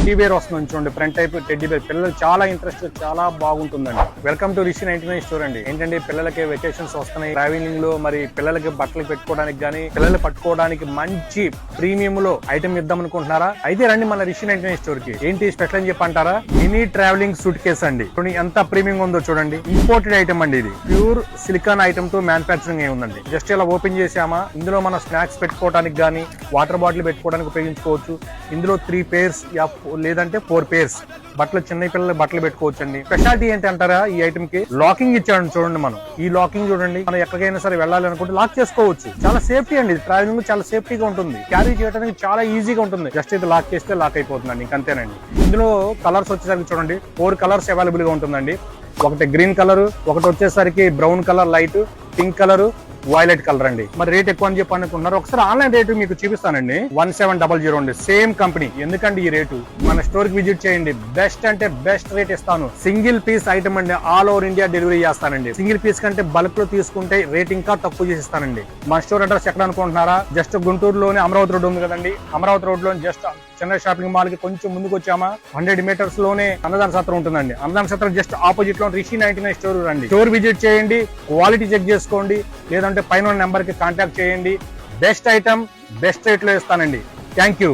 Teddy bear వస్తుంది చూడండి, front type teddy bear. పిల్లలు చాలా ఇంట్రెస్ట్, చాలా బాగుంటుందండి. వెల్కమ్ టు రిషి 99 స్టోర్ అండి. ఏంటంటే పిల్లలకి వెకేషన్స్ వస్తున్నాయి, ట్రావెలింగ్ లో మరి పిల్లలకి బట్టలు పెట్టుకోవడానికి గానీ పిల్లలు పట్టుకోవడానికి మంచి ప్రీమియం లో ఐటమ్ ఇద్దాం అనుకుంటున్నారా? అయితే రండి మన రిషి 99 స్టోర్ కి. ఏంటి స్పెషల్ అని చెప్పి అంటారా? మినీ ట్రావెలింగ్ సూట్ కేస్ అండి. ఎంత ప్రీమియం ఉందో చూడండి. ఇంపోర్టెడ్ ఐటమ్ అండి. ఇది ప్యూర్ సిలికాన్ ఐటమ్ తో మ్యానుఫాక్చరింగ్ అయి ఉందండి. జస్ట్ ఇలా ఓపెన్ చేసామా, ఇందులో మన స్నాక్స్ పెట్టుకోవడానికి గానీ వాటర్ బాటిల్ పెట్టుకోవడానికి ఉపయోగించుకోవచ్చు. ఇందులో 3 pairs లేదంటే 4 pairs బట్టలు, చిన్న పిల్లల బట్టలు పెట్టుకోవచ్చు అండి. స్పెషాలిటీ ఏంటి అంటారా? ఈ ఐటమ్ కి లాకింగ్ ఇచ్చాడు చూడండి. మనం ఈ లాకింగ్ చూడండి, మనం ఎక్కడికైనా సరే వెళ్ళాలి అనుకుంటే లాక్ చేసుకోవచ్చు. చాలా సేఫ్టీ అండి. ట్రావెలింగ్ చాలా సేఫ్టీగా ఉంటుంది, క్యారీ చేయడానికి చాలా ఈజీగా ఉంటుంది. జస్ట్ ఇది లాక్ చేస్తే లాక్ అయిపోతుందండి, ఇంకంతేనండి. ఇందులో కలర్స్ వచ్చేసరికి చూడండి 4 కలర్స్ అవైలబుల్ గా ఉంటుందండి. ఒకటి గ్రీన్ కలర్, ఒకటి వచ్చేసరికి brown colour, light pink colour, violet colour అండి. మరి రేట్ ఎక్కువ అని చెప్పి అనుకుంటున్నారు. ఒకసారి ఆన్లైన్ రేటు మీకు చూపిస్తానండి. 1700 అండి, సేమ్ కంపెనీ. ఎందుకండి ఈ రేటు? మన స్టోర్ కి విజిట్ చేయండి. బెస్ట్ అంటే బెస్ట్ రేట్ ఇస్తాను. సింగిల్ పీస్ ఐటమ్ అండి, ఆల్ ఓవర్ ఇండియా డెలివరీ చేస్తానండి. సింగిల్ పీస్ కంటే బల్క్ లో తీసుకుంటే రేట్ ఇంకా తక్కువ చేసి ఇస్తానండి. మన స్టోర్ అడ్రస్ ఎక్కడ అనుకుంటున్నారా? జస్ట్ గుంటూరులోని అమరావతి రోడ్ ఉంది కదండి, అమరావతి రోడ్ లో జస్ట్ చెన్నై షాపింగ్ మాల్ కి కొంచెం ముందుకు వచ్చామా 100 meters లోనే అన్నదాన సత్రం ఉంటుందండి. అన్నదాన సత్రం జస్ట్ ఆపోజిట్ లో రిషి 99 స్టోర్ రండి. స్టోర్ విజిట్ చేయండి, క్వాలిటీ చెక్ చేసుకోండి, లేదంటే పైన నెంబర్ కి కాంటాక్ట్ చేయండి. బెస్ట్ ఐటమ్ బెస్ట్ రేట్ లో ఇస్తానండి. Thank you.